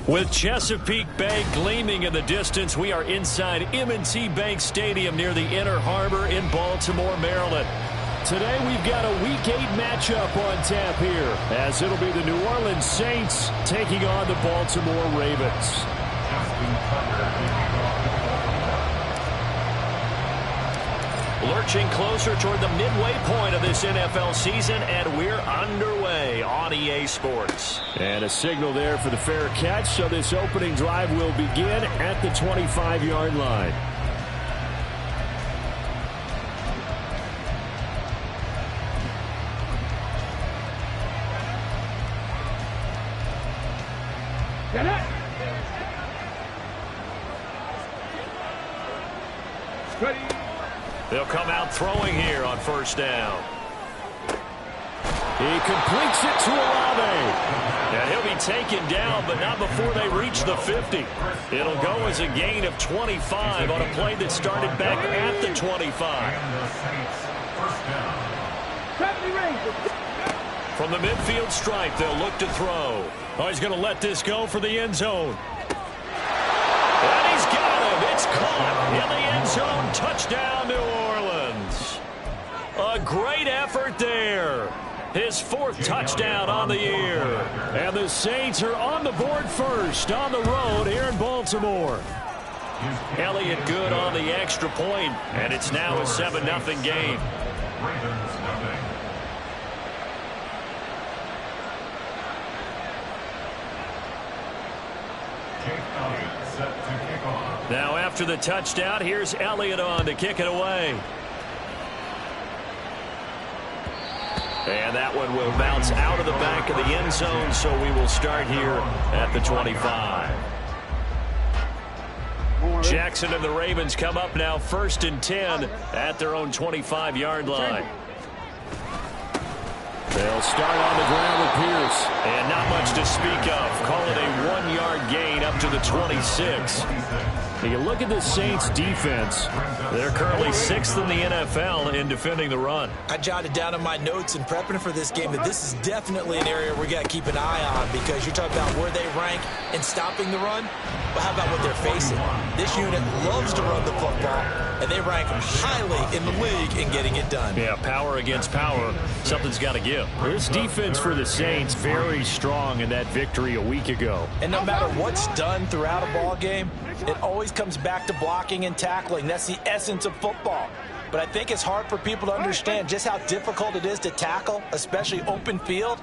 With Chesapeake Bay gleaming in the distance, we are inside M&T Bank Stadium near the Inner Harbor in Baltimore, Maryland. Today we've got a Week 8 matchup on tap here, as it'll be the New Orleans Saints taking on the Baltimore Ravens. Lurching closer toward the midway point of this NFL season, and we're underway on EA Sports. And a signal there for the fair catch, so this opening drive will begin at the 25-yard line. Get it! Ready! They'll come out throwing here on first down. He completes it to Olave. And he'll be taken down, but not before they reach the 50. It'll go as a gain of 25 on a play that started back at the 25. From the midfield stripe, they'll look to throw. Oh, he's going to let this go for the end zone. And he's got him. It's caught in the end zone. Touchdown, New Orleans. A great effort there. His fourth touchdown on the year. And the Saints are on the board first on the road here in Baltimore. Elliott good on the extra point, and it's now a 7-0 game. Now after the touchdown, here's Elliott on to kick it away. And that one will bounce out of the back of the end zone, so we will start here at the 25. Jackson and the Ravens come up now 1st and 10 at their own 25-yard line. They'll start on the ground with Pierce. And not much to speak of. Call it a 1-yard gain up to the 26. You look at the Saints defense. They're currently 6th in the NFL in defending the run. I jotted down in my notes in prepping for this game that this is definitely an area we got to keep an eye on, because you're talking about where they rank in stopping the run. But how about what they're facing? This unit loves to run the football, and they rank highly in the league in getting it done. Yeah, power against power. Something's got to give. This defense for the Saints very strong in that victory a week ago. And no matter what's done throughout a ball game, it always comes back to blocking and tackling. That's the essence of football. But I think it's hard for people to understand just how difficult it is to tackle, especially open field.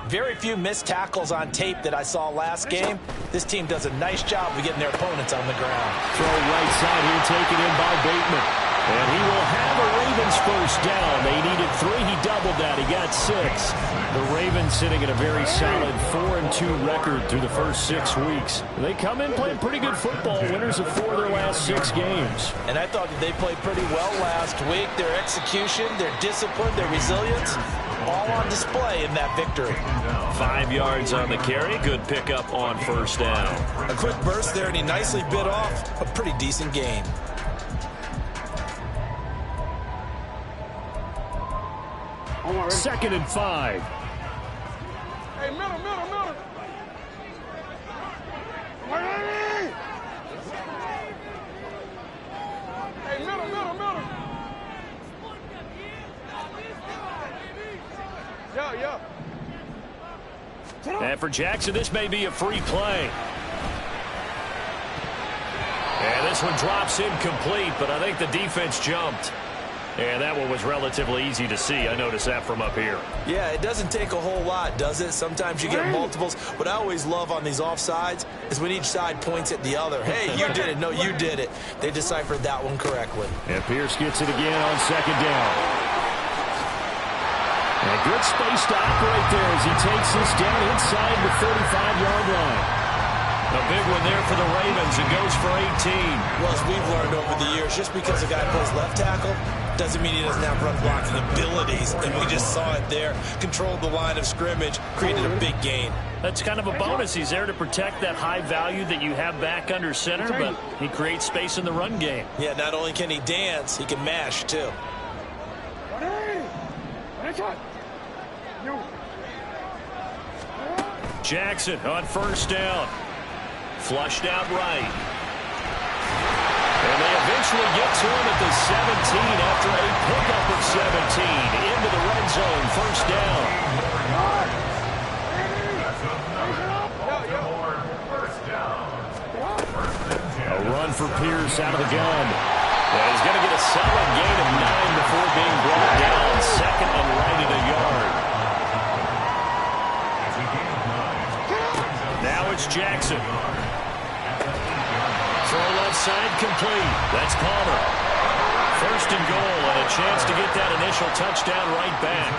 Very few missed tackles on tape that I saw last game. This team does a nice job of getting their opponents on the ground. Throw right side here, taken in by Bateman. And he will have a Ravens first down. They needed 3. He doubled that. He got 6. The Ravens sitting at a very solid 4-2 record through the first 6 weeks. They come in playing pretty good football. Winners of 4 of their last 6 games. And I thought that they played pretty well last week. Their execution, their discipline, their resilience, all on display in that victory. 5 yards on the carry. Good pickup on first down. A quick burst there, and he nicely bit off a pretty decent gain. Second and 5. Hey, middle. Hey, middle. Yeah. And for Jackson, this may be a free play. And this one drops incomplete, but I think the defense jumped. And that one was relatively easy to see. I noticed that from up here. Yeah, it doesn't take a whole lot, does it? Sometimes you get multiples. What I always love on these offsides is when each side points at the other. Hey, you did it. No, you did it. They deciphered that one correctly. And Pierce gets it again on second down. And good space to operate there as he takes this down inside the 35-yard line. A big one there for the Ravens. It goes for 18. Well, as we've learned over the years, just because a guy plays left tackle doesn't mean he doesn't have run blocking abilities. And we just saw it there. Controlled the line of scrimmage, created a big gain. That's kind of a bonus. He's there to protect that high value that you have back under center, but he creates space in the run game. Yeah, not only can he dance, he can mash, too. Jackson on first down. Flushed out right. And they eventually get to him at the 17 after a pickup of 17 into the red zone. First down. A run for Pierce out of the gun. And he's going to get a solid gain of 9 before being brought down. Second and right at a yard. Now it's Jackson. Throw left side complete. That's Palmer. First and goal and a chance to get that initial touchdown right back.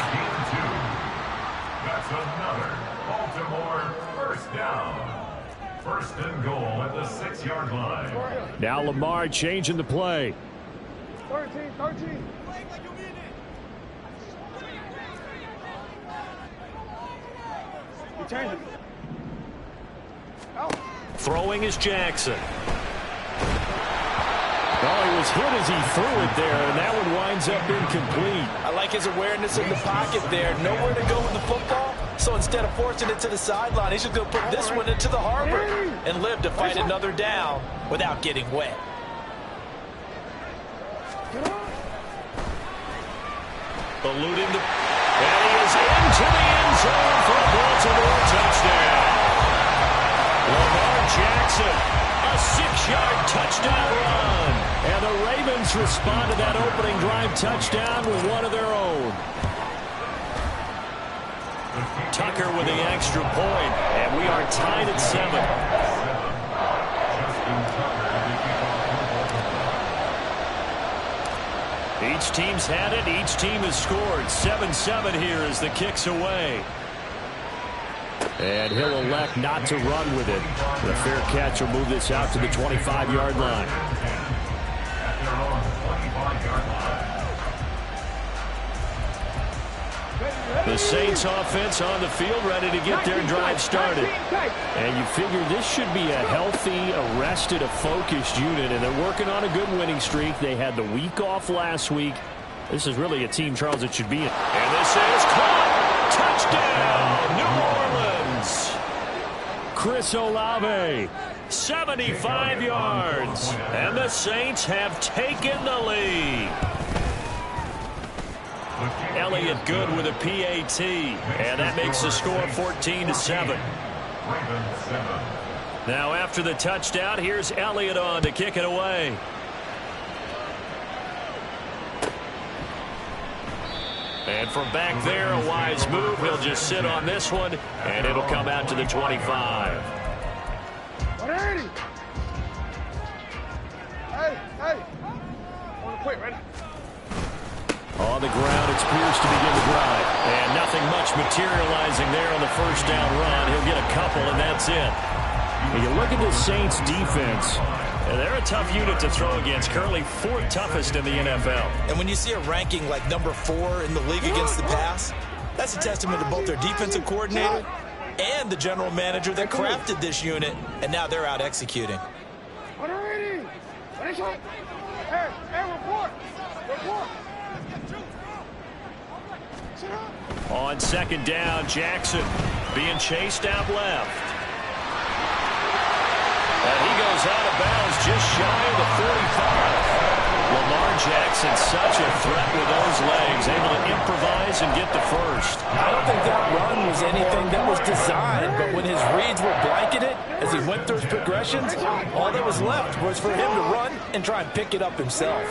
That's another Baltimore first down. First and goal at the 6-yard line. Now Lamar changing the play. 13. He changed it. Throwing is Jackson. Oh, he was hit as he threw it there, and that one winds up incomplete. I like his awareness in the pocket there. Nowhere to go with the football, so instead of forcing it to the sideline, he's just going to put this one into the harbor and live to fight another down without getting wet. Eluding the... And he is into the end zone for a Baltimore touchdown. Lamar Jackson, a 6-yard touchdown run. And the Ravens respond to that opening drive touchdown with one of their own. Tucker with the extra point, and we are tied at 7. Each team's had it. Each team has scored. 7-7 here as the kick's away. And he'll elect not to run with it. The fair catch will move this out to the 25-yard line. The Saints offense on the field ready to get their drive started. And you figure this should be a healthy, arrested, a focused unit. And they're working on a good winning streak. They had the week off last week. This is really a team, Charles, it should be in. And this is caught. Touchdown, New Orleans. Chris Olave, 75 yards. And the Saints have taken the lead. Elliott good with a PAT, and that makes the score 14-7. Now after the touchdown, here's Elliott on to kick it away. And from back there, a wise move. He'll just sit on this one, and it'll come out to the 25. Hey. On the quick, ready? On the ground, it's Pierce to begin the drive. And nothing much materializing there on the first down run. He'll get a couple, and that's it. When you look at the Saints' defense, and they're a tough unit to throw against. Currently 4th toughest in the NFL. And when you see a ranking like number 4 in the league against the pass, that's a testament to both their defensive coordinator and the general manager that crafted this unit, and now they're out executing. Hey, report. On second down, Jackson being chased out left. And he goes out of bounds just shy of the 45. Lamar Jackson, such a threat with those legs, able to improvise and get the first. I don't think that run was anything that was designed, but when his reads were blanketed as he went through his progressions, all that was left was for him to run and try and pick it up himself.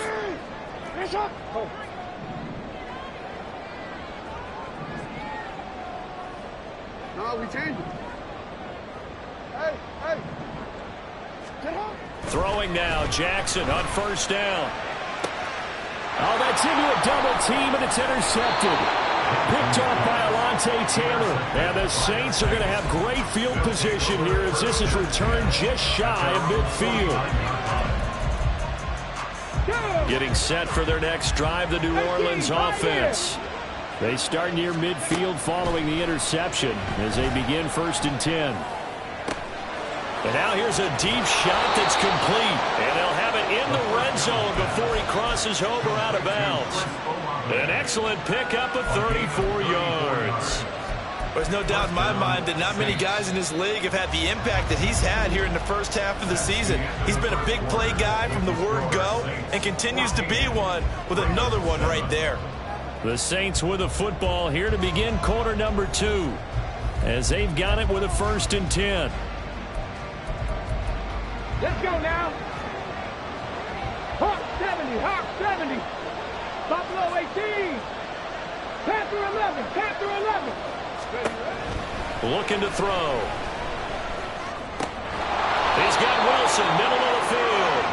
No, we changed it. Hey, hey. Get home. Throwing now, Jackson on first down. Oh, that's into a double team, and it's intercepted. Picked off by Alontae Taylor. And the Saints are going to have great field position here as this is returned just shy of midfield. Getting set for their next drive, the New Orleans offense. They start near midfield following the interception as they begin 1st and 10. And now here's a deep shot that's complete. And they'll have it in the red zone before he crosses over out of bounds. An excellent pickup of 34 yards. There's no doubt in my mind that not many guys in this league have had the impact that he's had here in the first half of the season. He's been a big play guy from the word go and continues to be one with another one right there. The Saints with a football here to begin quarter number 2 as they've got it with a 1st and 10. Let's go now. Hawk 70, Hawk 70. Buffalo 18. Panther 11, Panther 11. Looking to throw. He's got Wilson, middle of the field.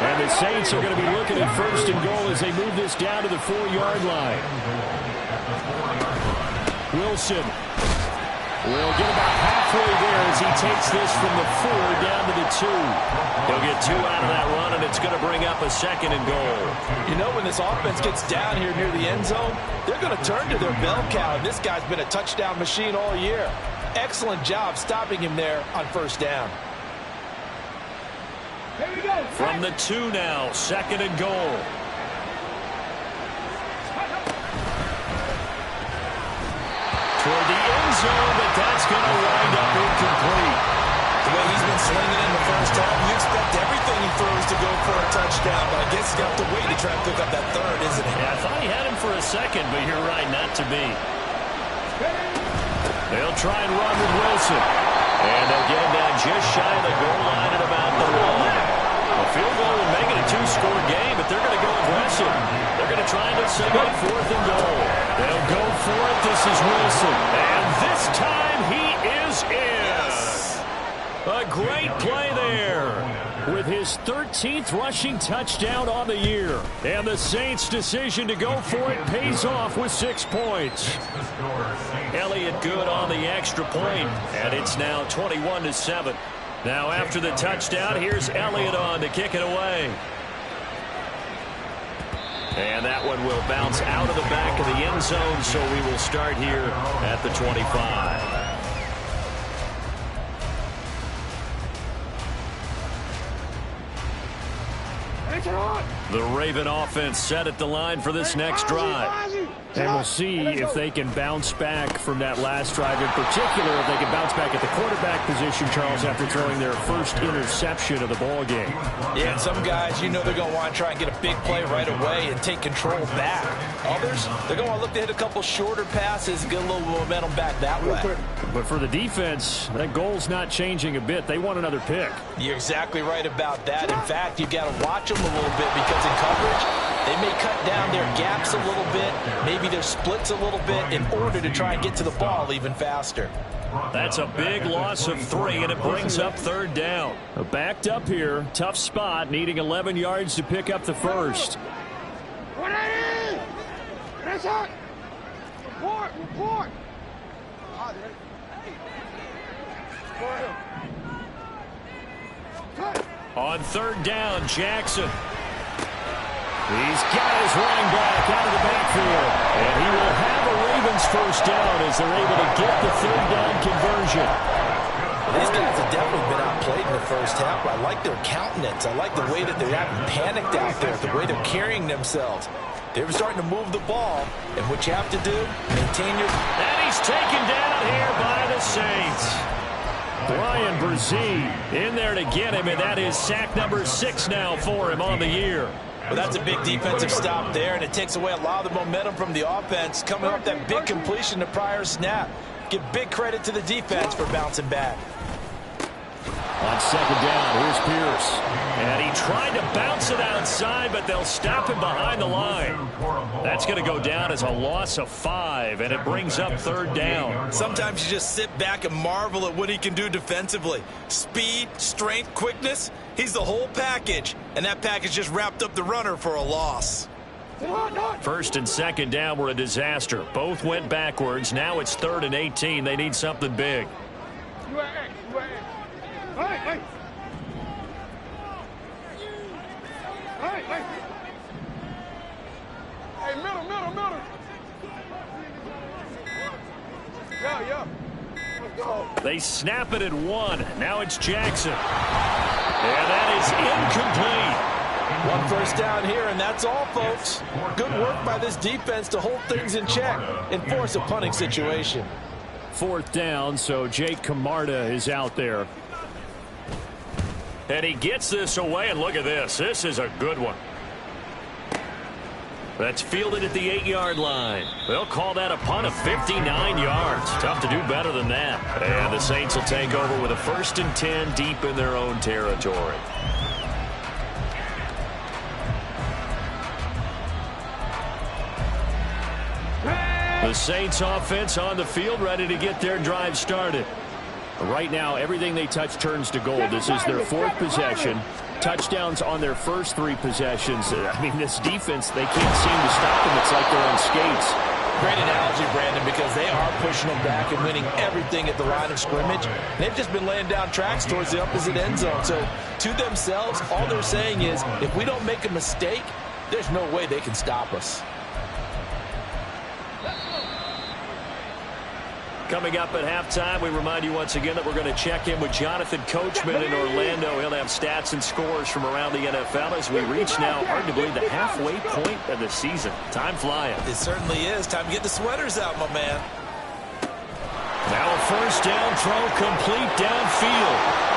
And the Saints are going to be looking at 1st and goal as they move this down to the 4-yard line. Wilson will get about halfway there as he takes this from the 4 down to the 2. He'll get 2 out of that run, and it's going to bring up a 2nd and goal. You know, when this offense gets down here near the end zone, they're going to turn to their bell cow, and this guy's been a touchdown machine all year. Excellent job stopping him there on 1st down. Here we go. From the 2 now, 2nd and goal. Toward the end zone, but that's going to wind up incomplete. The way he's been swinging in the first half, you expect everything he throws to go for a touchdown, but I guess he's got to wait to try and pick up that 3rd, isn't he? Yeah, I thought he had him for a second, but you're right, not to be. They'll try and run with Wilson. And they'll get him down just shy of the goal line at about the 1. A field goal would make it a 2-score game, but they're going to go aggressive. They're going to try and set up 4th and goal. They'll go for it. This is Wilson. And this time he is in. A great play there with his 13th rushing touchdown on the year. And the Saints' decision to go for it pays off with 6 points. Elliott good on the extra point, and it's now 21-7. Now after the touchdown, here's Elliott on to kick it away. And that one will bounce out of the back of the end zone, so we will start here at the 25. The Raven offense set at the line for this next drive. And we'll see if they can bounce back from that last drive. In particular, if they can bounce back at the quarterback position, Charles, after throwing their first interception of the ball game. Yeah, and some guys, you know they're going to want to try and get a big play right away and take control back. Others, they're going to look to hit a couple shorter passes and get a little momentum back that way. But for the defense, that goal's not changing a bit. They want another pick. You're exactly right about that. In fact, you've got to watch them a little bit because in coverage, they may cut down their gaps a little bit, maybe their splits a little bit in order to try and get to the ball even faster. That's a big loss of 3, and it brings up 3rd down. Backed up here, tough spot, needing 11 yards to pick up the first. Report. On 3rd down, Jackson. He's got his running back out of the backfield. And he will have a Ravens first down as they're able to get the 3rd down conversion. These guys have definitely been outplayed in the first half, but I like their countenance. I like the way that they're not panicked out there, the way they're carrying themselves. They were starting to move the ball, and what you have to do, maintain your... And he's taken down here by the Saints. Brian Brzee in there to get him, and that is sack number 6 now for him on the year. Well, that's a big defensive stop there, and it takes away a lot of the momentum from the offense. Coming up that big completion the prior snap. Give big credit to the defense for bouncing back. On 2nd down, here's Pierce. And he tried to bounce it outside, but they'll stop him behind the line. That's going to go down as a loss of 5, and it brings up 3rd down. Sometimes you just sit back and marvel at what he can do defensively. Speed, strength, quickness, he's the whole package. And that package just wrapped up the runner for a loss. 1st and 2nd down were a disaster. Both went backwards. Now it's 3rd and 18. They need something big. Hey, middle. Yeah. Let's go. They snap it at 1. Now it's Jackson. And that is incomplete. 1 first down here, and that's all, folks. Good work by this defense to hold things in check and force a punting situation. 4th down, so Jake Camarda is out there. And he gets this away, and look at this. This is a good one. That's fielded at the 8-yard line. They'll call that a punt of 59 yards. Tough to do better than that. And the Saints will take over with a 1st and 10 deep in their own territory. The Saints offense on the field, ready to get their drive started. Right now, everything they touch turns to gold. This is their 4th possession. Touchdowns on their first 3 possessions. I mean, this defense, they can't seem to stop them. It's like they're on skates. Great analogy, Brandon, because they are pushing them back and winning everything at the line of scrimmage. They've just been laying down tracks towards the opposite end zone. So, to themselves, all they're saying is, if we don't make a mistake, there's no way they can stop us. Coming up at halftime, we remind you once again that we're going to check in with Jonathan Coachman in Orlando. He'll have stats and scores from around the NFL as we reach now, hard to believe, the halfway point of the season. Time flying. It certainly is. Time to get the sweaters out, my man. Now a 1st down throw complete downfield.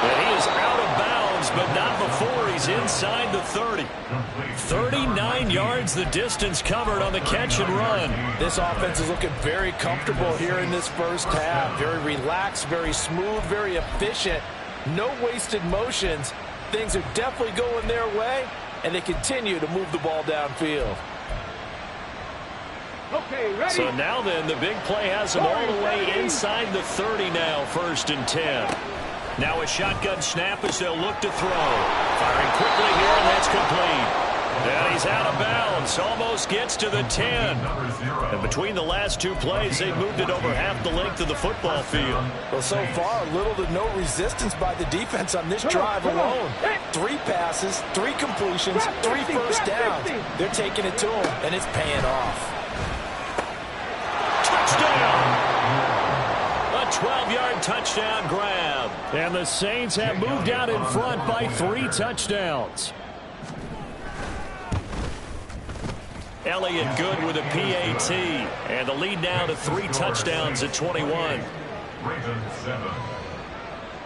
And he is out of bounds, but not before he's inside the 30. 39 yards the distance covered on the catch and run. This offense is looking very comfortable here in this first half. Very relaxed, very smooth, very efficient. No wasted motions. Things are definitely going their way, and they continue to move the ball downfield. Okay, ready? So now then, the big play has them all the way inside the 30 now, 1st and 10. Now a shotgun snap as they'll look to throw. Firing quickly here, and that's complete. And he's out of bounds. Almost gets to the 10. And between the last 2 plays, they've moved it over half the length of the football field. Well, so far, little to no resistance by the defense on this drive alone. 3 passes, 3 completions, 3 first downs. They're taking it to them, and it's paying off. Touchdown! A 12-yard touchdown grab. And the Saints have moved out in front by 3 touchdowns. Elliott good with a PAT. And the lead now to 3 touchdowns at 21.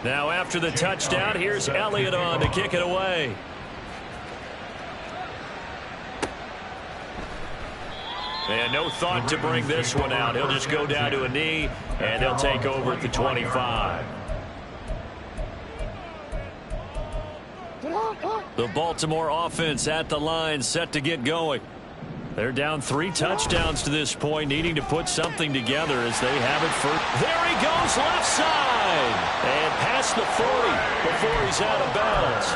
Now after the touchdown, here's Elliott on to kick it away. And no thought to bring this one out. He'll just go down to a knee, and he'll take over at the 25. The Baltimore offense at the line, set to get going. They're down 3 touchdowns to this point, needing to put something together as they have it first. There he goes, left side. And past the 40 before he's out of bounds.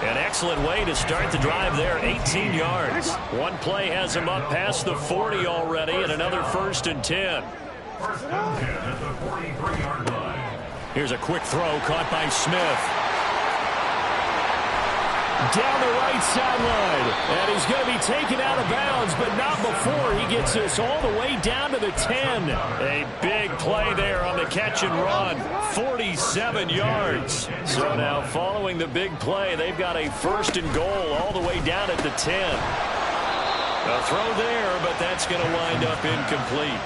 An excellent way to start the drive there, 18 yards. One play has him up past the 40 already, and another 1st and 10. 1st and 10 at the 43-yard line. Here's a quick throw caught by Smith. Down the right sideline. And he's going to be taken out of bounds, but not before he gets this all the way down to the 10. A big play there on the catch and run. 47 yards. So now following the big play, they've got a 1st and goal all the way down at the 10. A throw there, but that's going to wind up incomplete.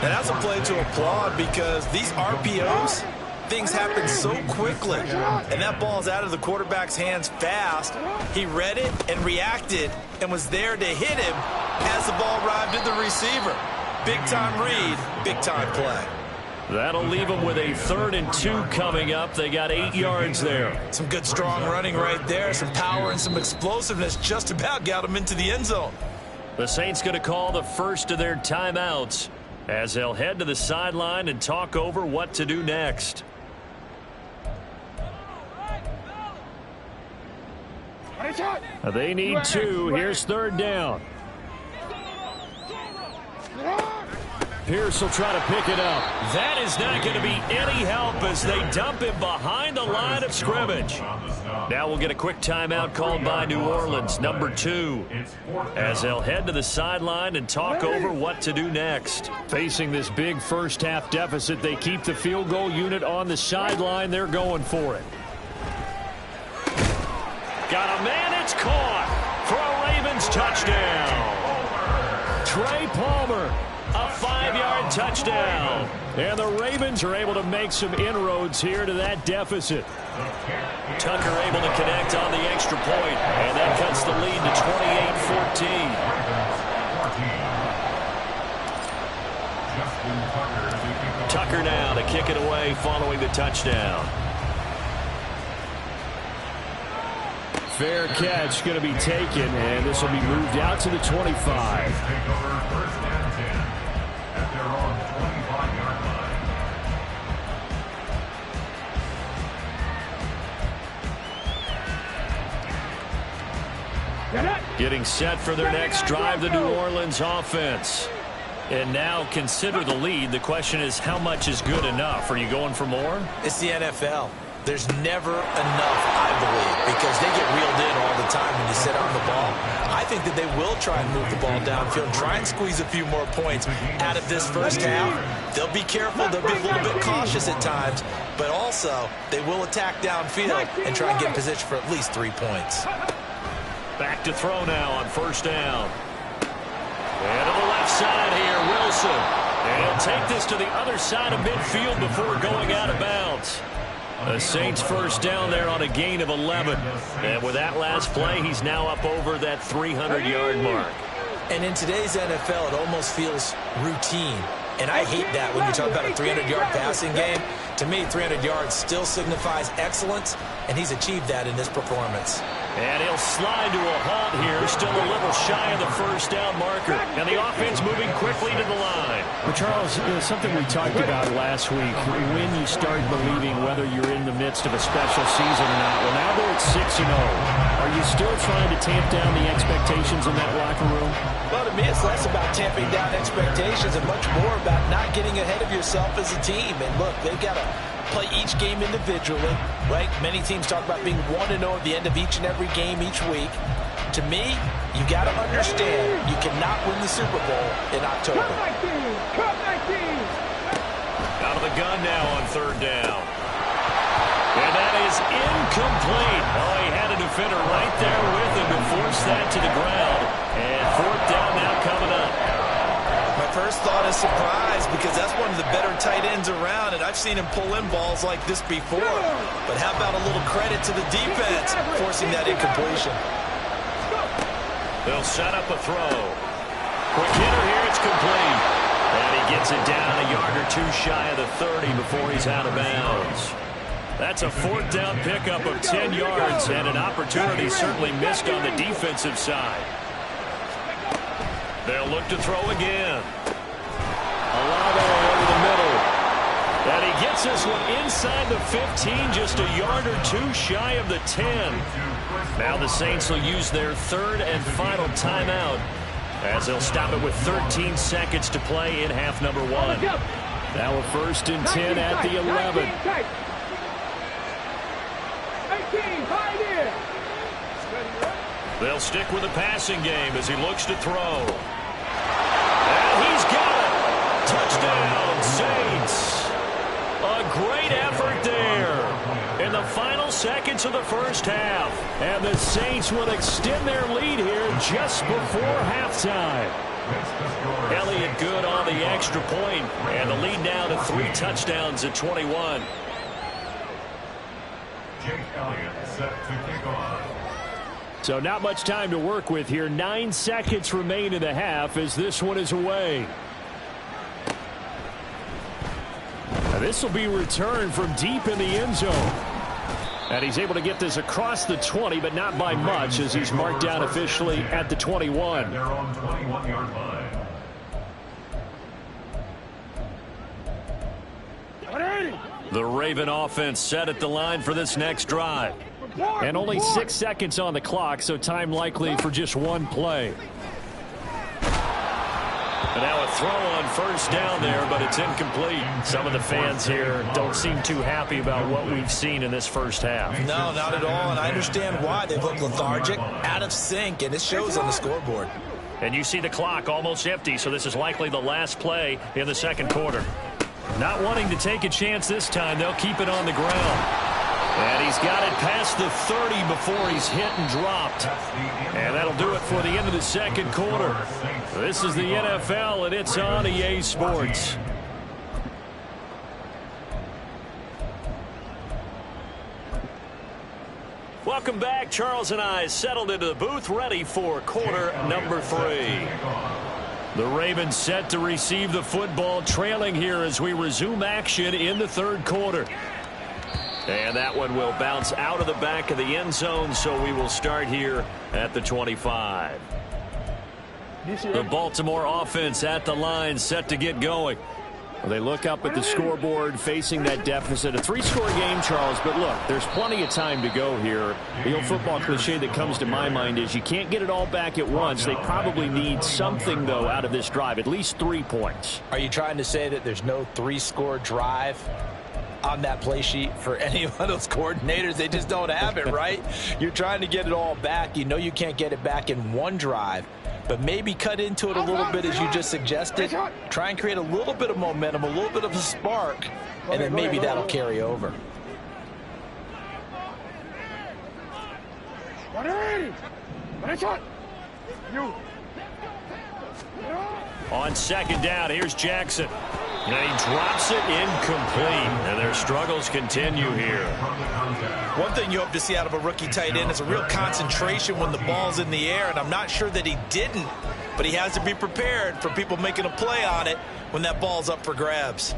And that's a play to applaud because these RPOs, things happen so quickly, and that ball's out of the quarterback's hands fast. He read it and reacted and was there to hit him as the ball arrived at the receiver. Big-time read, big-time play. That'll leave them with a 3rd and 2 coming up. They got 8 yards there. Some good strong running right there. Some power and some explosiveness just about got them into the end zone. The Saints going to call the first of their timeouts as they'll head to the sideline and talk over what to do next. They need 2. Here's 3rd down. Pierce will try to pick it up. That is not going to be any help as they dump him behind the line of scrimmage. Now we'll get a quick timeout called by New Orleans, number 2, as they'll head to the sideline and talk over what to do next. Facing this big first-half deficit, they keep the field goal unit on the sideline. They're going for it. Got a man, it's caught for a Ravens touchdown. Trey Palmer, a 5-yard touchdown. And the Ravens are able to make some inroads here to that deficit. Tucker able to connect on the extra point, and that cuts the lead to 28-14. Tucker now to kick it away following the touchdown. Fair catch going to be taken, and this will be moved out to the 25. Getting set for their next drive, the New Orleans offense. And now consider the lead. The question is, how much is good enough? Are you going for more? It's the NFL. There's never enough, I believe, because they get reeled in all the time when you sit on the ball. I think that they will try and move the ball downfield, try and squeeze a few more points out of this first half. They'll be careful. They'll be a little bit cautious at times, but also they will attack downfield and try and get in position for at least 3 points. Back to throw now on 1st down. And to the left side here, Wilson. And he'll take this to the other side of midfield before going out of bounds. The Saints 1st down there on a gain of 11. And with that last play, he's now up over that 300-yard mark. And in today's NFL, it almost feels routine. And I hate that when you talk about a 300-yard passing game. To me, 300 yards still signifies excellence, and he's achieved that in this performance. And he'll slide to a halt here, still a little shy of the 1st down marker. And the offense moving quickly to the line. But Charles, something we talked about last week, when you start believing whether you're in the midst of a special season or not. Well, now they're at 6-0. Are you still trying to tamp down the expectations in that locker room? Well, to me, it's less about tamping down expectations and much more about not getting ahead of yourself as a team. And look, they've got to play each game individually, right? Many teams talk about being 1-0 at the end of each and every game each week. To me, you got to understand you cannot win the Super Bowl in October. Out of the gun now on 3rd down. And that is incomplete. Oh, he had a defender right there with him to force that to the ground. And 4th down now coming up. My first thought is surprise, because that's one of the better tight ends around, and I've seen him pull in balls like this before. But how about a little credit to the defense forcing that incompletion? They'll set up a throw. Quick hitter here, it's complete. And he gets it down a yard or 2 shy of the 30 before he's out of bounds. That's a 4th down pickup of 10 yards, and an opportunity certainly missed on the defensive side. They'll look to throw again. Olave over the middle. And he gets this one inside the 15, just a yard or 2 shy of the 10. Now the Saints will use their 3rd and final timeout as they'll stop it with 13 seconds to play in half number 1. Now a 1st and 10 at the 11. 18, hide in. They'll stick with the passing game as he looks to throw. And he's got it. Touchdown, Saints. A great effort there in the final seconds of the 1st half. And the Saints will extend their lead here just before halftime. Elliott good on the extra point, and the lead now to 3 touchdowns at 21. Jake Elliott set to kick off. So not much time to work with here. 9 seconds remain in the half as this one is away. This will be returned from deep in the end zone. And he's able to get this across the 20, but not by much, as he's marked down officially at the 21. Their own 21-yard line. The Raven offense set at the line for this next drive. And only 6 seconds on the clock, so time likely for just one play. And now a throw on first down there, but it's incomplete. Some of the fans here don't seem too happy about what we've seen in this first half. No, not at all, and I understand why. They look lethargic, out of sync, and it shows on the scoreboard. And you see the clock almost empty, so this is likely the last play in the second quarter. Not wanting to take a chance this time, they'll keep it on the ground. And he's got it past the 30 before he's hit and dropped. And that'll do it for the end of the second quarter. This is the NFL, and it's on EA Sports. Welcome back. Charles and I settled into the booth, ready for quarter number 3. The Ravens set to receive the football, trailing here as we resume action in the third quarter. And that one will bounce out of the back of the end zone, so we will start here at the 25. The Baltimore offense at the line, set to get going. Well, they look up at the scoreboard, facing that deficit. A 3-score game, Charles, but look, there's plenty of time to go here. The old football cliche that comes to my mind is you can't get it all back at once. They probably need something, though, out of this drive, at least 3 points. Are you trying to say that there's no 3-score drive on that play sheet for any of those coordinators? They just don't have it, right? You're trying to get it all back. You know you can't get it back in one drive, but maybe cut into it a little bit as you just suggested. Try and create a little bit of momentum, a little bit of a spark, and then maybe that'll carry over. On second down, here's Jackson. And he drops it incomplete. And their struggles continue here. One thing you hope to see out of a rookie tight end is a real concentration when the ball's in the air, and I'm not sure that he didn't, but he has to be prepared for people making a play on it when that ball's up for grabs.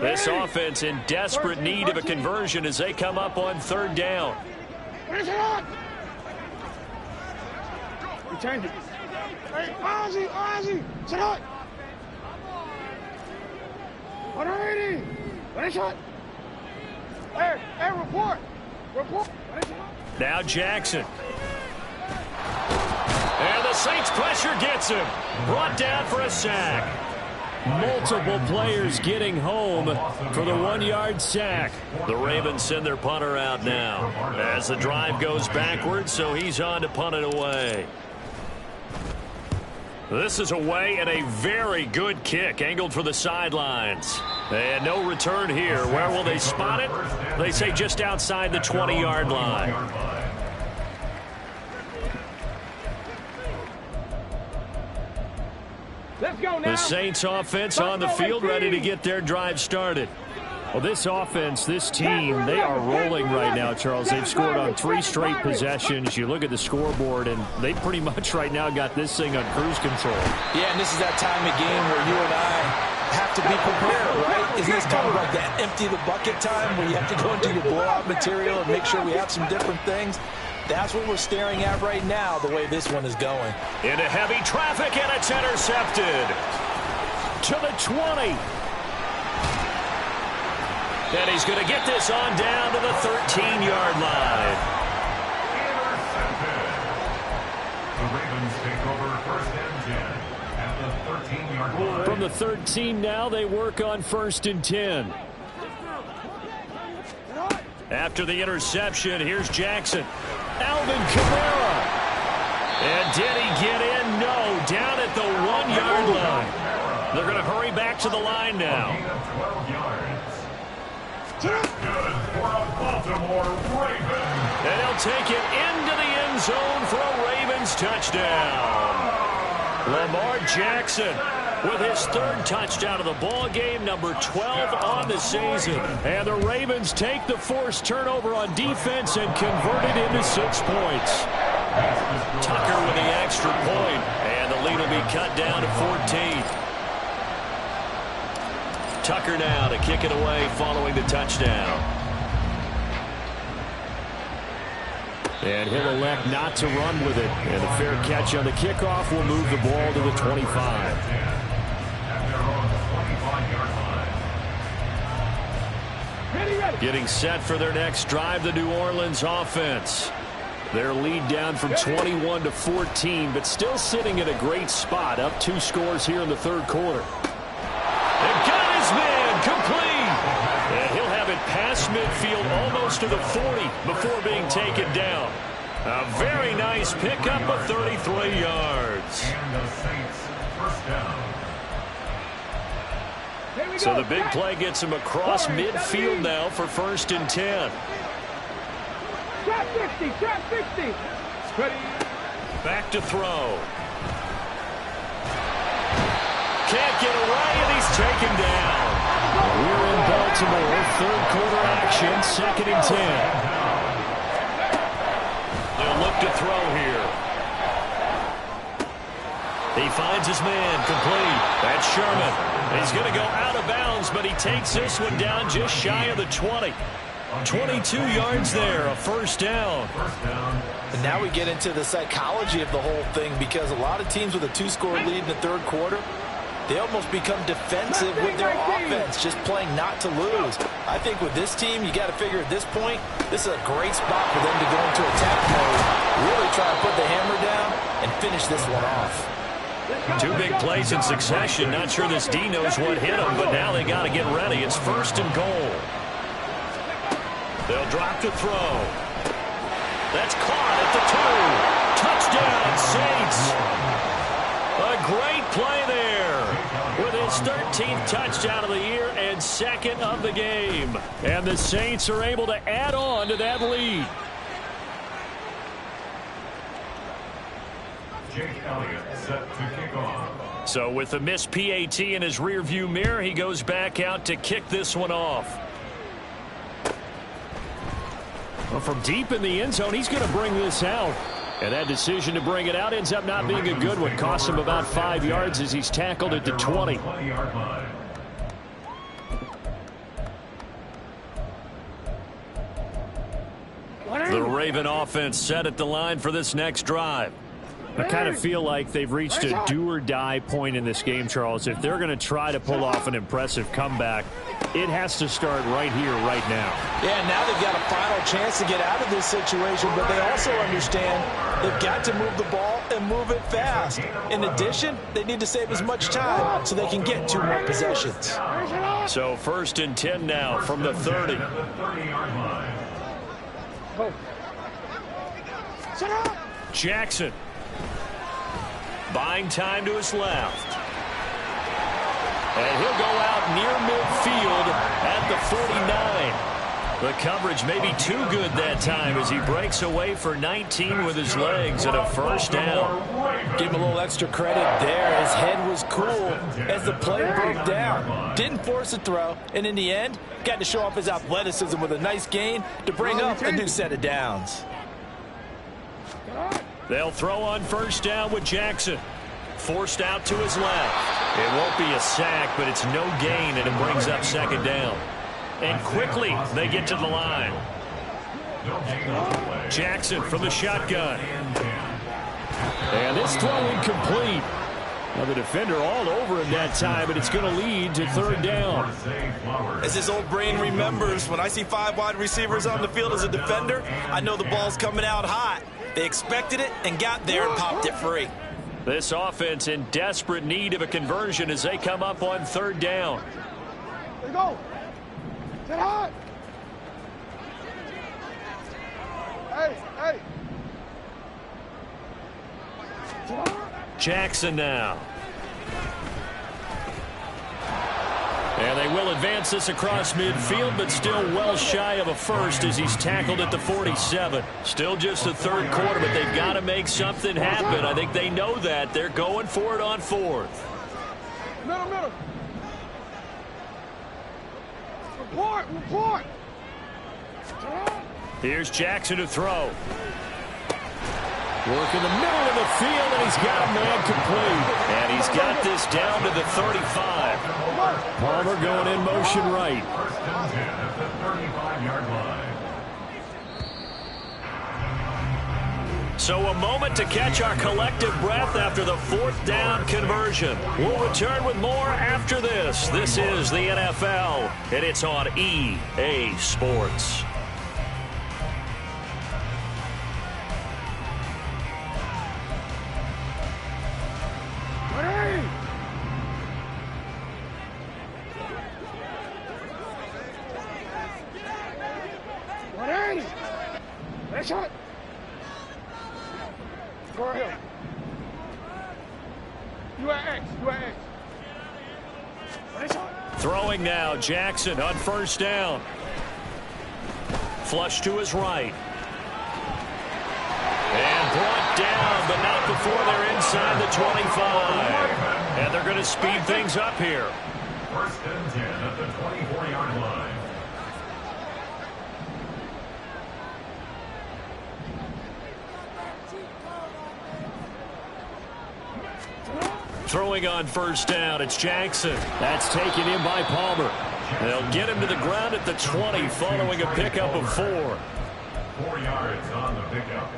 This offense in desperate need of a conversion as they come up on third down. Change it. Hey, Ozzy, sit up. Hey, report. Now Jackson. And the Saints pressure gets him. Brought down for a sack. Multiple players getting home for the 1-yard sack. The Ravens send their punter out now as the drive goes backwards, so he's on to punt it away. This is away and a very good kick, angled for the sidelines. And no return here. Where will they spot it? They say just outside the 20-yard line. Let's go now. The Saints offense on the field, ready to get their drive started. Well, this offense, this team, they are rolling right now, Charles. They've scored on 3 straight possessions. You look at the scoreboard, and they pretty much right now got this thing on cruise control. Yeah, and this is that time of game where you and I have to be prepared, right? Isn't this kind of like that empty the bucket time where you have to go into your blowout material and make sure we have some different things? That's what we're staring at right now, the way this one is going. Into heavy traffic, and it's intercepted. To the 20. And he's going to get this on down to the 13-yard line. Intercepted. The Ravens take over first and 10 at the 13-yard line. From the 13 now, they work on first and 10. After the interception, here's Jackson. Alvin Kamara. And did he get in? No. Down at the 1-yard line. They're going to hurry back to the line now. 12 yards. That's good for a Baltimore Raven. And he'll take it into the end zone for a Ravens touchdown. Lamar Jackson with his 3rd touchdown of the ball game, number 12 on the season. And the Ravens take the forced turnover on defense and convert it into 6 points. Tucker with the extra point, and the lead will be cut down to 14. Tucker now to kick it away following the touchdown. And he'll elect not to run with it. And the fair catch on the kickoff will move the ball to the 25. Getting set for their next drive, the New Orleans offense. Their lead down from 21 to 14, but still sitting in a great spot, up 2 scores here in the third quarter. And got his man complete. And he'll have it past midfield almost to the 40 before being taken down. A very nice pickup of 33 yards. And the Saints first down. So the big play gets him across midfield now for 1st and 10. Trap 60, trap 60. Back to throw. Can't get away, and he's taken down. We're in Baltimore, third quarter action, 2nd and 10. They'll look to throw here. He finds his man complete. That's Sherman. He's going to go out of bounds, but he takes this one down just shy of the 20. 22 yards there, a 1st down. And now we get into the psychology of the whole thing, because a lot of teams with a 2-score lead in the third quarter, they almost become defensive with their offense, just playing not to lose. I think with this team, you got to figure at this point, this is a great spot for them to go into attack mode, really try to put the hammer down and finish this one off. 2 big plays in succession. Not sure this D knows what hit him, but now they got to get ready. It's 1st and goal. They'll drop to throw. That's caught at the 2. Touchdown, Saints. A great play there with his 13th touchdown of the year and 2nd of the game. And the Saints are able to add on to that lead. Jake Elliott set to kick off. So with the missed PAT in his rearview mirror, he goes back out to kick this one off. Well, from deep in the end zone, he's going to bring this out. And that decision to bring it out ends up not being a good one. Costs him about 5 yards as he's tackled at the 20. The Raven offense set at the line for this next drive. I kind of feel like they've reached a do-or-die point in this game, Charles. If they're going to try to pull off an impressive comeback, it has to start right here, right now. Yeah, now they've got a final chance to get out of this situation, but they also understand they've got to move the ball and move it fast. In addition, they need to save as much time so they can get 2 more possessions. So 1st and 10 now from the 30. Jackson. Buying time to his left. And he'll go out near midfield at the 49. The coverage may be too good that time as he breaks away for 19 with his legs and a 1st down. Give him a little extra credit there. His head was cool as the play broke down. Didn't force a throw, and in the end, got to show off his athleticism with a nice gain to bring up a new set of downs. They'll throw on 1st down with Jackson. Forced out to his left. It won't be a sack, but it's no gain, and it brings up 2nd down. And quickly, they get to the line. Jackson from the shotgun. And this throw incomplete. Now the defender all over him that time, but it's going to lead to 3rd down. As his old brain remembers, when I see 5 wide receivers on the field as a defender, I know the ball's coming out hot. They expected it and got there and popped it free. This offense in desperate need of a conversion as they come up on 3rd down. Let's go. Get hot. Hey, hey. Jackson now. And they will advance this across midfield, but still well shy of a 1st as he's tackled at the 47. Still just the 3rd quarter, but they've got to make something happen. I think they know that. They're going for it on 4th. Middle. Report. Here's Jackson to throw. Work in the middle of the field, and he's got a man complete. And he's got this down to the 35. Palmer going in motion right. First and 10 at the 35-yard line. So a moment to catch our collective breath after the fourth down conversion. We'll return with more after this. This is the NFL, and it's on EA Sports. Shot. Go ahead. You at X. You at X. Throwing now, Jackson on first down. Flush to his right. And brought down, but not before they're inside the 25. And they're going to speed things up here. First and 10 at the 24-yard line. Throwing on first down, it's Jackson. That's taken in by Palmer. They'll get him to the ground at the 20 following a pickup of 4. 4 yards on the pickup.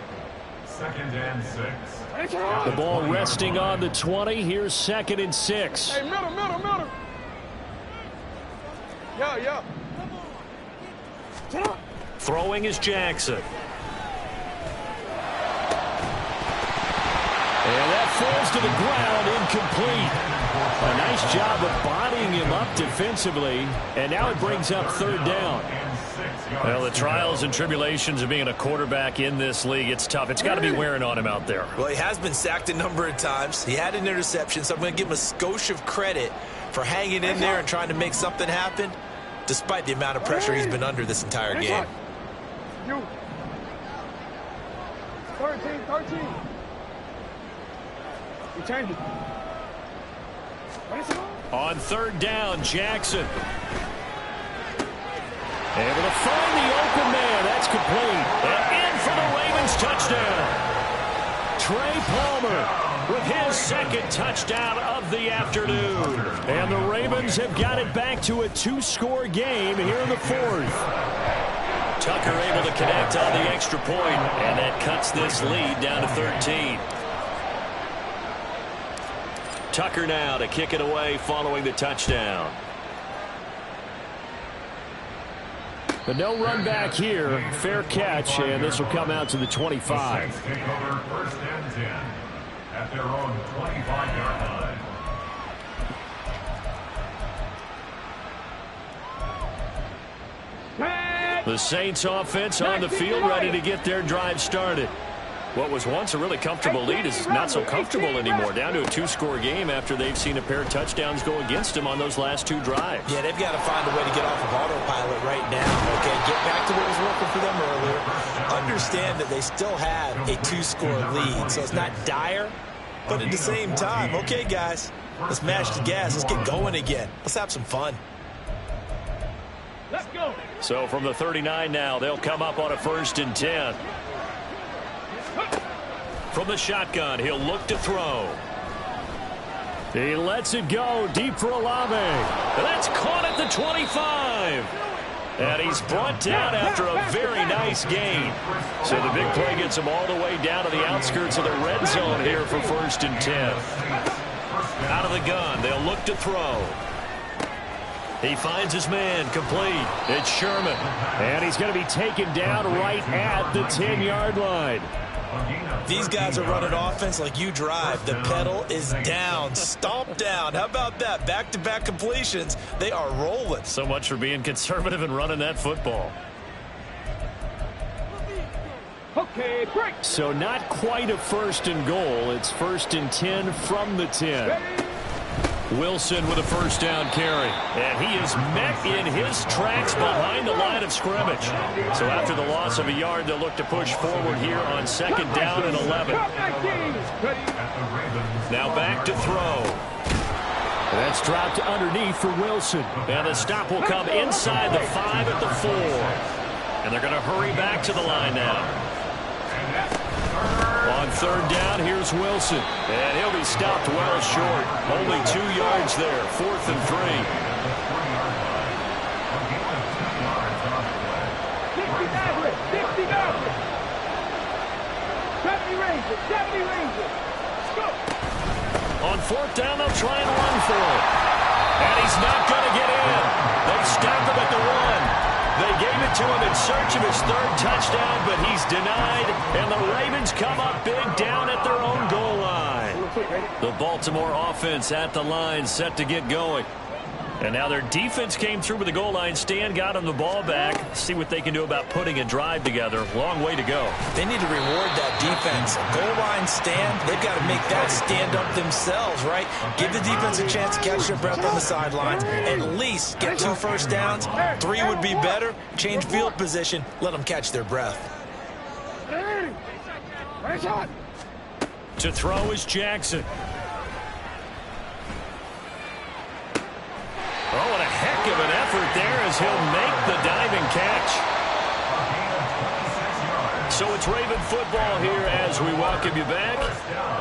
Second and 6. The ball resting on the 20. Here's second and 6. Hey, middle. Yeah. Throwing is Jackson. And that falls to the ground, incomplete. A nice job of bodying him up defensively, and now it brings up third down. Well, the trials and tribulations of being a quarterback in this league, it's tough. It's got to be wearing on him out there. Well, he has been sacked a number of times. He had an interception, so I'm going to give him a skosh of credit for hanging in there and trying to make something happen, despite the amount of pressure he's been under this entire game. You. 13. You changed it. On third down, Jackson. Able to find the open man. That's complete. And in for the Ravens touchdown. Trey Palmer with his second touchdown of the afternoon. And the Ravens have got it back to a 2-score game here in the fourth. Tucker able to connect on the extra point, and that cuts this lead down to 13. Tucker now to kick it away following the touchdown. But no run back here. Fair catch, and this will come out to the 25. The Saints take over first and 10 at their own 25-yard line. The Saints offense on the field ready to get their drive started. What was once a really comfortable lead is not so comfortable anymore. Down to a 2-score game after they've seen a pair of touchdowns go against them on those last 2 drives. Yeah, they've got to find a way to get off of autopilot right now. Okay, get back to what was working for them earlier. Understand that they still have a 2-score lead, so it's not dire, but at the same time, okay, guys, let's mash the gas. Let's get going again. Let's have some fun. Let's go. So from the 39 now, they'll come up on a first and 10. From the shotgun, he'll look to throw. He lets it go deep for Olave. That's caught at the 25. And he's brought down after a very nice gain. So the big play gets him all the way down to the outskirts of the red zone here for first and 10. Out of the gun, they'll look to throw. He finds his man complete. It's Sherman. And he's going to be taken down right at the 10-yard line. These guys are running offense like you drive. The pedal is down, stomp down. How about that? Back-to-back completions. They are rolling. So much for being conservative and running that football. Okay, break. So not quite a first and goal. It's first and 10 from the 10. Wilson with a first down carry. And he is met in his tracks behind the line of scrimmage. So after the loss of a yard, they'll look to push forward here on second down and 11. Now back to throw. That's dropped underneath for Wilson. And the stop will come inside the 5 at the 4. And they're going to hurry back to the line now. On On third down, here's Wilson. And he'll be stopped well short. Only 2 yards there. 4th and 3. 60 Mavericks. 70 Rangers. 70 Rangers. Go. On 4th down, they'll try and run for it. And he's not going to get in. They stop him at the 1. They gave it to him in search of his 3rd touchdown, but he's denied. And the Ravens come up big down at their own goal line. The Baltimore offense at the line, set to get going. And now their defense came through with the goal line stand, got them the ball back. See what they can do about putting a drive together. Long way to go. They need to reward that defense. Goal line stand, they've got to make that stand up themselves, right? Give the defense a chance to catch their breath on the sidelines. At least get 2 first downs. 3 would be better. Change field position. Let them catch their breath. To throw is Jackson. Oh, and a heck of an effort there as he'll make the diving catch. So it's Raven football here as we welcome you back.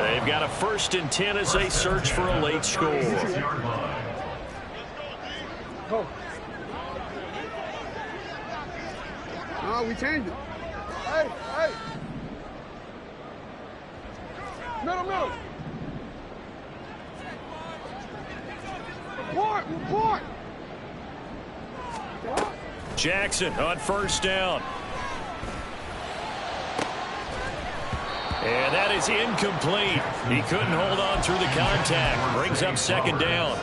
They've got a 1st and 10 as they search for a late score. Go. No, we changed it. Hey, hey. Middle. Report. Jackson on 1st down. And that is incomplete. He couldn't hold on through the contact. Brings up 2nd down.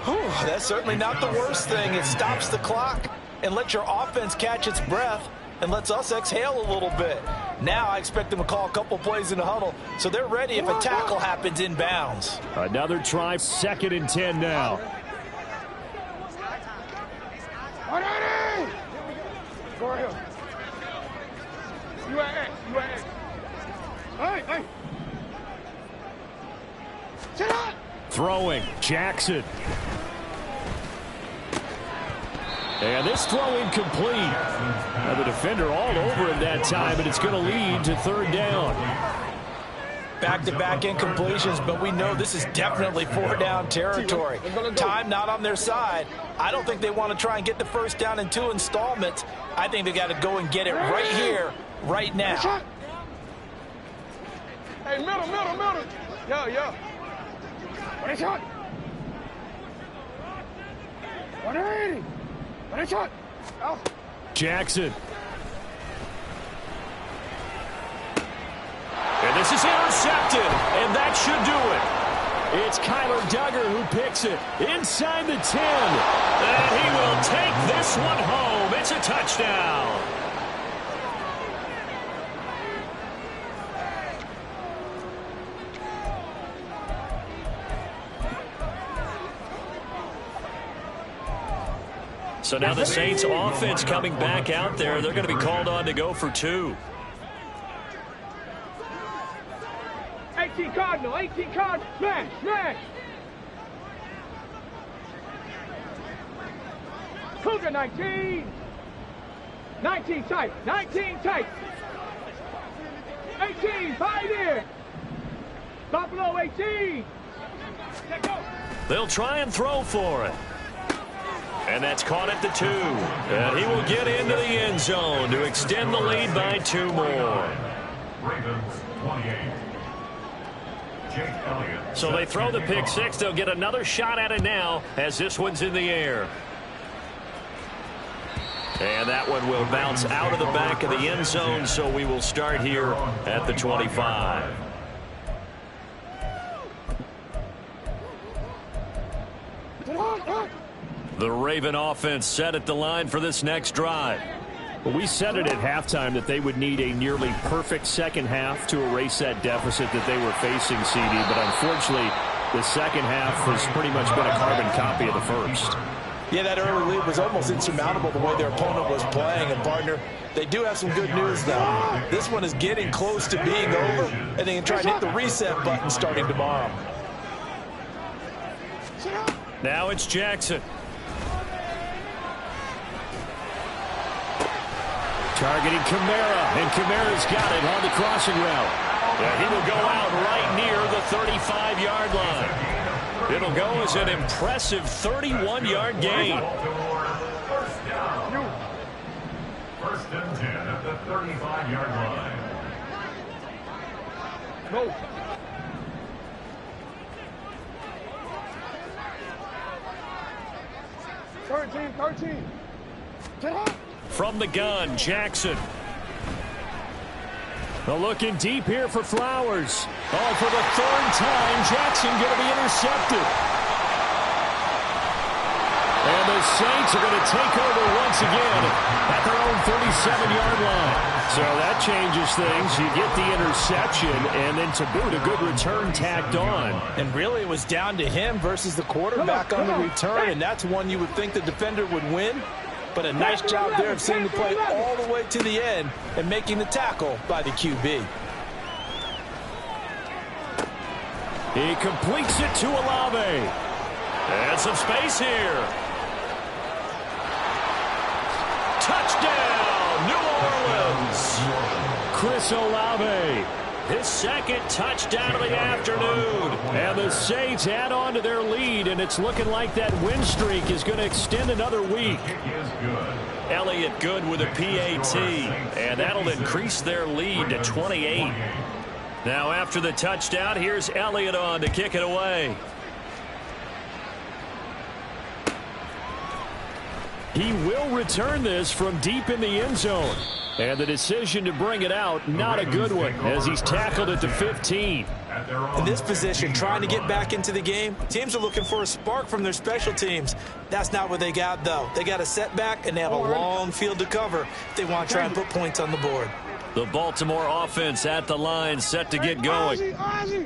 Whew, that's certainly not the worst thing. It stops the clock and lets your offense catch its breath and lets us exhale a little bit. Now I expect them to call a couple plays in the huddle so they're ready if a tackle happens in bounds. Another try, 2nd and 10 now. Go ahead. You at X. Hey. Sit up. Throwing, Jackson. And this throw incomplete. Now the defender all over him that time, and it's going to lead to 3rd down. Back-to-back incompletions, but we know this is definitely 4-down territory. Time not on their side. I don't think they want to try and get the 1st down in 2 installments. I think they got to go and get it right here, right now. Hey, middle. Yo. What a shot. 180. What a shot. Out. Jackson. And this is intercepted, and that should do it. It's Kyler Duggar who picks it inside the 10. And he will take this one home. It's a touchdown. So now the Saints offense coming back out there. They're going to be called on to go for 2. 18 Cardinal. Smash. Cougar 19 tight. 18 Pioneer. Buffalo 18. Let go. They'll try and throw for it. And that's caught at the 2. And he will get into the end zone to extend the lead by 2 more. Ravens 28. So they throw the pick 6. They'll get another shot at it now as this one's in the air. And that one will bounce out of the back of the end zone, so we will start here at the 25. The Raven offense set at the line for this next drive. Well, we said it at halftime that they would need a nearly perfect second half to erase that deficit that they were facing, CD. But unfortunately, the second half has pretty much been a carbon copy of the first. Yeah, that early lead was almost insurmountable the way their opponent was playing. And, partner, they do have some good news, though. This one is getting close to being over, and they can try and hit the reset button starting tomorrow. Now it's Jackson. Targeting Kamara, and Kamara's got it on the crossing route. Yeah, he will go out right near the 35-yard line. It'll go as an impressive 31-yard gain. First and 10 at the 35-yard line. Go. Thirteen. From the gun, Jackson. Looking deep here for Flowers. Oh, for the third time, Jackson going to be intercepted. And the Saints are going to take over once again at their own 37-yard line. So that changes things. You get the interception, and then to boot, a good return tacked on. And really, it was down to him versus the quarterback on the return, and that's one you would think the defender would win. But a nice job there of seeing the play all the way to the end and making the tackle by the QB. He completes it to Olave. And some space here. Touchdown, New Orleans. Chris Olave. His second touchdown of the afternoon. And the Saints add on to their lead, and it's looking like that win streak is going to extend another week. Elliott good with a PAT, and that'll increase their lead to 28. Now after the touchdown, here's Elliott on to kick it away. He will return this from deep in the end zone. And the decision to bring it out, not a good one, as he's tackled at the 15. In this position, trying to get back into the game, teams are looking for a spark from their special teams. That's not what they got, though. They got a setback, and they have a long field to cover if they want to try and put points on the board. The Baltimore offense at the line, set to get going.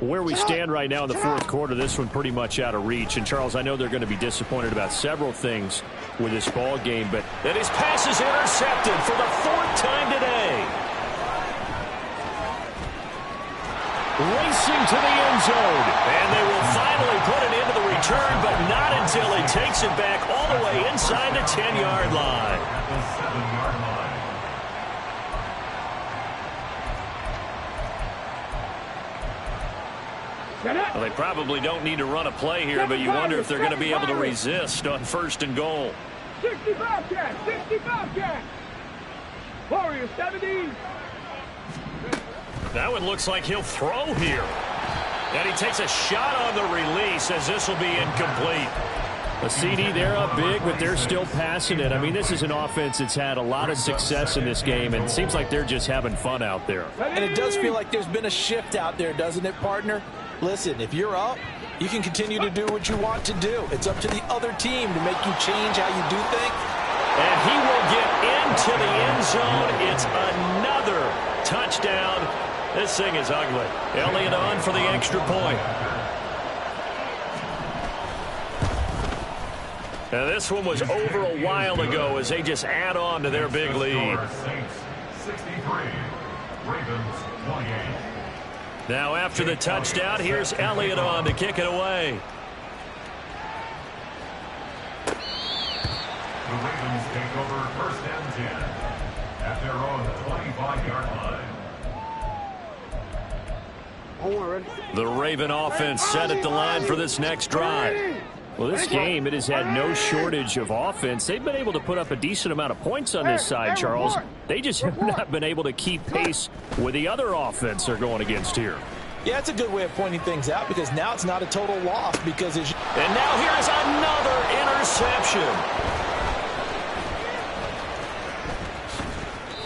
Where we stand right now in the fourth quarter, this one pretty much out of reach. And, Charles, I know they're going to be disappointed about several things with this ball game, but and his pass is intercepted for the fourth time today. Racing to the end zone. And they will finally put it into the return, but not until he takes it back all the way inside the 10-yard line. The 7-yard line. Well, they probably don't need to run a play here, but you wonder if they're going to be able to resist on first and goal. 65 catch. Warriors 70. That one looks like he'll throw here. And he takes a shot on the release as this will be incomplete. A CD, they're up big, but they're still passing it. I mean, this is an offense that's had a lot of success in this game, and it seems like they're just having fun out there. And it does feel like there's been a shift out there, doesn't it, partner? Listen, if you're up, you can continue to do what you want to do. It's up to the other team to make you change how you do things. And he will get into the end zone. It's another touchdown. This thing is ugly. Elliott on for the extra point. Now this one was over a while ago as they just add on to their big lead. Saints 63, Ravens 28. Now after the touchdown, here's Elliott on to kick it away. The Ravens take over first and 10 at their own 25-yard line. The Raven offense set at the line for this next drive. Well, this game, it has had no shortage of offense. They've been able to put up a decent amount of points on this side, Charles. They just have not been able to keep pace with the other offense they're going against here. Yeah, it's a good way of pointing things out because now it's not a total loss because as and now here's another interception.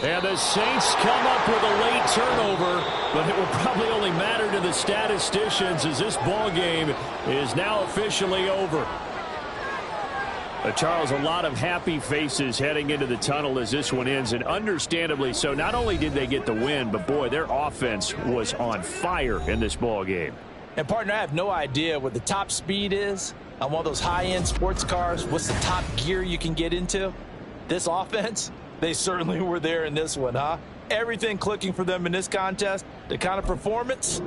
And the Saints come up with a late turnover, but it will probably only matter to the statisticians as this ball game is now officially over. Charles, a lot of happy faces heading into the tunnel as this one ends, and understandably so. Not only did they get the win, but boy, their offense was on fire in this ball game. And partner, I have no idea what the top speed is on one of those high-end sports cars. What's the top gear you can get into? This offense, they certainly were there in this one, huh? Everything clicking for them in this contest, the kind of performance,